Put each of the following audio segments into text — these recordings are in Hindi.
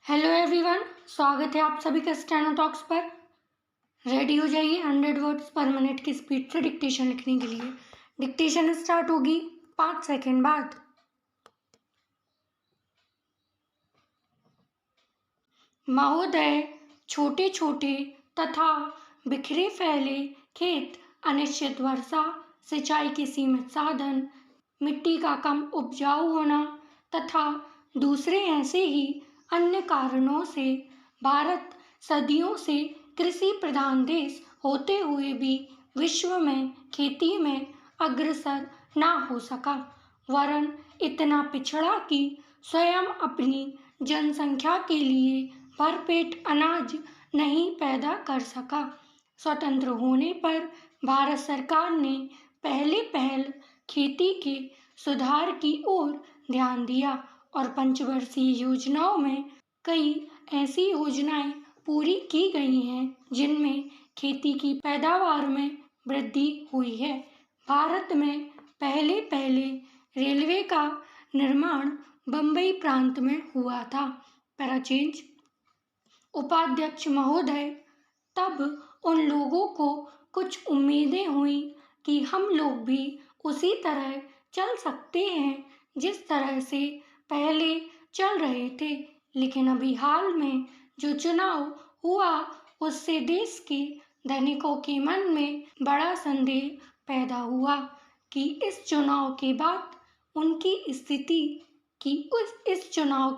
हेलो एवरीवन, स्वागत है आप सभी का स्टेनो टॉक्स पर। रेडी हो जाइए 100 वर्ड्स पर मिनट की स्पीड से डिक्टेशन लिखने के लिए। डिक्टेशन स्टार्ट होगी 5 सेकंड बाद। महोदय, छोटे छोटे तथा बिखरे फैले खेत, अनिश्चित वर्षा, सिंचाई के सीमित साधन, मिट्टी का कम उपजाऊ होना तथा दूसरे ऐसे ही अन्य कारणों से भारत सदियों से कृषि प्रधान देश होते हुए भी विश्व में खेती में अग्रसर ना हो सका, वरन इतना पिछड़ा कि स्वयं अपनी जनसंख्या के लिए भरपेट अनाज नहीं पैदा कर सका। स्वतंत्र होने पर भारत सरकार ने पहल खेती के सुधार की ओर ध्यान दिया और पंचवर्षीय योजनाओं में कई ऐसी योजनाएं पूरी की गई हैं जिनमें खेती की पैदावार में वृद्धि हुई है। भारत में पहले रेलवे का निर्माण बम्बई प्रांत में हुआ था। पैराचेंज। उपाध्यक्ष महोदय, तब उन लोगों को कुछ उम्मीदें हुई कि हम लोग भी उसी तरह चल सकते हैं जिस तरह से पहले चल रहे थे, लेकिन अभी हाल में जो चुनाव हुआ उससे देश के धनिकों के मन में बड़ा संदेह पैदा हुआ कि इस चुनाव के बाद उनकी स्थिति इस चुनाव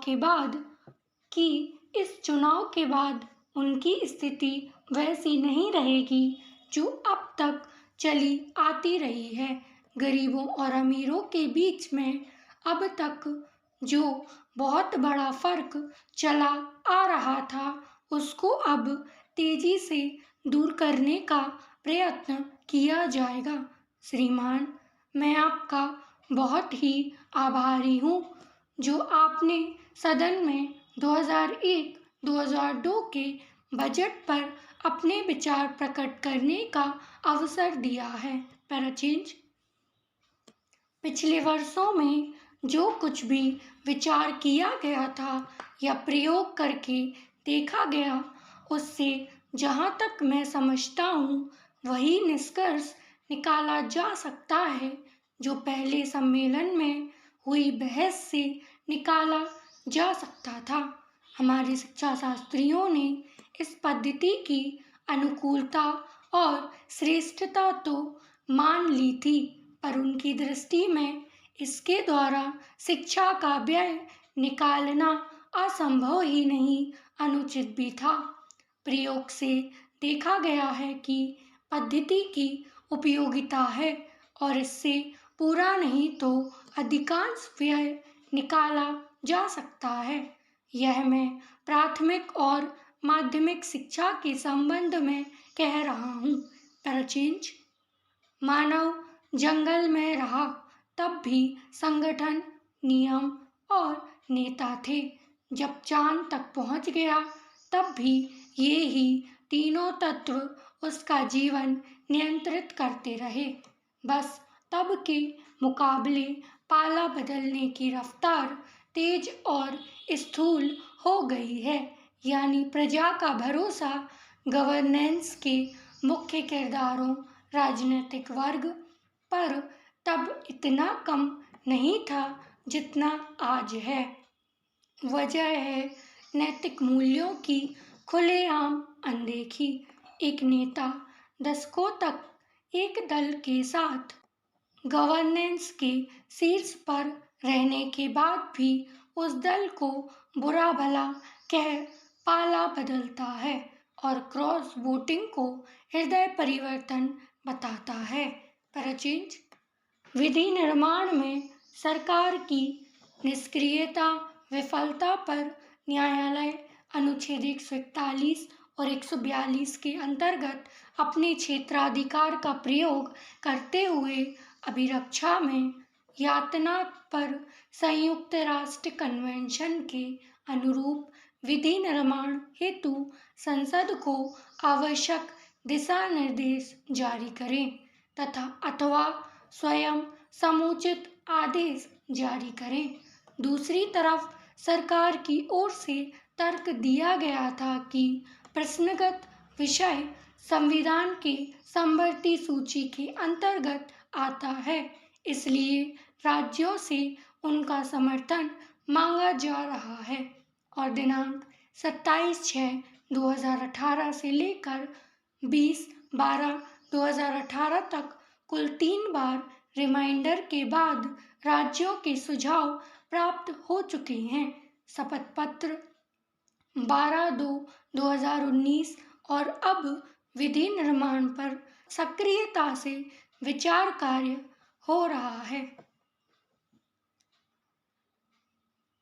के बाद उनकी स्थिति वैसी नहीं रहेगी जो अब तक चली आती रही है। गरीबों और अमीरों के बीच में अब तक जो बहुत बड़ा फर्क चला आ रहा था उसको अब तेजी से दूर करने का प्रयत्न किया जाएगा। श्रीमान, मैं आपका बहुत ही आभारी हूँ जो आपने सदन में 2001-2002 के बजट पर अपने विचार प्रकट करने का अवसर दिया है। पैराचेंज। पिछले वर्षों में जो कुछ भी विचार किया गया था या प्रयोग करके देखा गया, उससे जहाँ तक मैं समझता हूँ वही निष्कर्ष निकाला जा सकता है जो पहले सम्मेलन में हुई बहस से निकाला जा सकता था। हमारे शिक्षा शास्त्रियों ने इस पद्धति की अनुकूलता और श्रेष्ठता तो मान ली थी, पर उनकी दृष्टि में इसके द्वारा शिक्षा का व्यय निकालना असंभव ही नहीं, अनुचित भी था। प्रयोग से देखा गया है कि पद्धति की उपयोगिता है और इससे पूरा नहीं तो अधिकांश व्यय निकाला जा सकता है। यह मैं प्राथमिक और माध्यमिक शिक्षा के संबंध में कह रहा हूँ। पैराचेंज। मानव जंगल में रहा तब भी संगठन, नियम और नेता थे। जब चांद तक पहुंच गया तब भी ये ही तीनों तत्व उसका जीवन नियंत्रित करते रहे। बस तब के मुकाबले पाला बदलने की रफ्तार तेज और स्थूल हो गई है, यानी प्रजा का भरोसा गवर्नेंस के मुख्य किरदारों राजनीतिक वर्ग पर तब इतना कम नहीं था जितना आज है। वजह है नैतिक मूल्यों की खुलेआम अनदेखी। एक नेता दशकों तक एक दल के साथ गवर्नेंस के शीर्ष पर रहने के बाद भी उस दल को बुरा भला कह पाला बदलता है और क्रॉस वोटिंग को हृदय परिवर्तन बताता है। पैराचेंज। विधि निर्माण में सरकार की निष्क्रियता, विफलता पर न्यायालय अनुच्छेद 141 और 142 के अंतर्गत अपने क्षेत्राधिकार का प्रयोग करते हुए अभिरक्षा में यातना पर संयुक्त राष्ट्र कन्वेंशन के अनुरूप विधि निर्माण हेतु संसद को आवश्यक दिशा निर्देश जारी करें तथा अथवा स्वयं समुचित आदेश जारी करें। दूसरी तरफ सरकार की ओर से तर्क दिया गया था कि प्रश्नगत विषय संविधान की समवर्ती सूची के अंतर्गत आता है, इसलिए राज्यों से उनका समर्थन मांगा जा रहा है और दिनांक 27/6/2018 से लेकर 20/12/2018 तक कुल 3 बार रिमाइंडर के बाद राज्यों के सुझाव प्राप्त हो चुके हैं। शपथ पत्र 12/2/2019 और अब विधि निर्माण पर सक्रियता से विचार कार्य हो रहा है।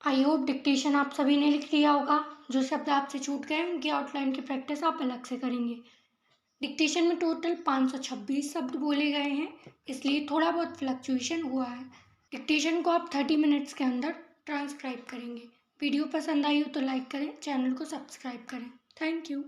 आई होप डिक्टेशन आप सभी ने लिख लिया होगा। जो शब्द आपसे छूट गए उनकी आउटलाइन की प्रैक्टिस आप अलग से करेंगे। डिक्टेशन में टोटल 526 शब्द बोले गए हैं, इसलिए थोड़ा बहुत फ्लक्चुएशन हुआ है। डिक्टेशन को आप 30 मिनट्स के अंदर ट्रांसक्राइब करेंगे। वीडियो पसंद आई हो तो लाइक करें, चैनल को सब्सक्राइब करें। Thank you.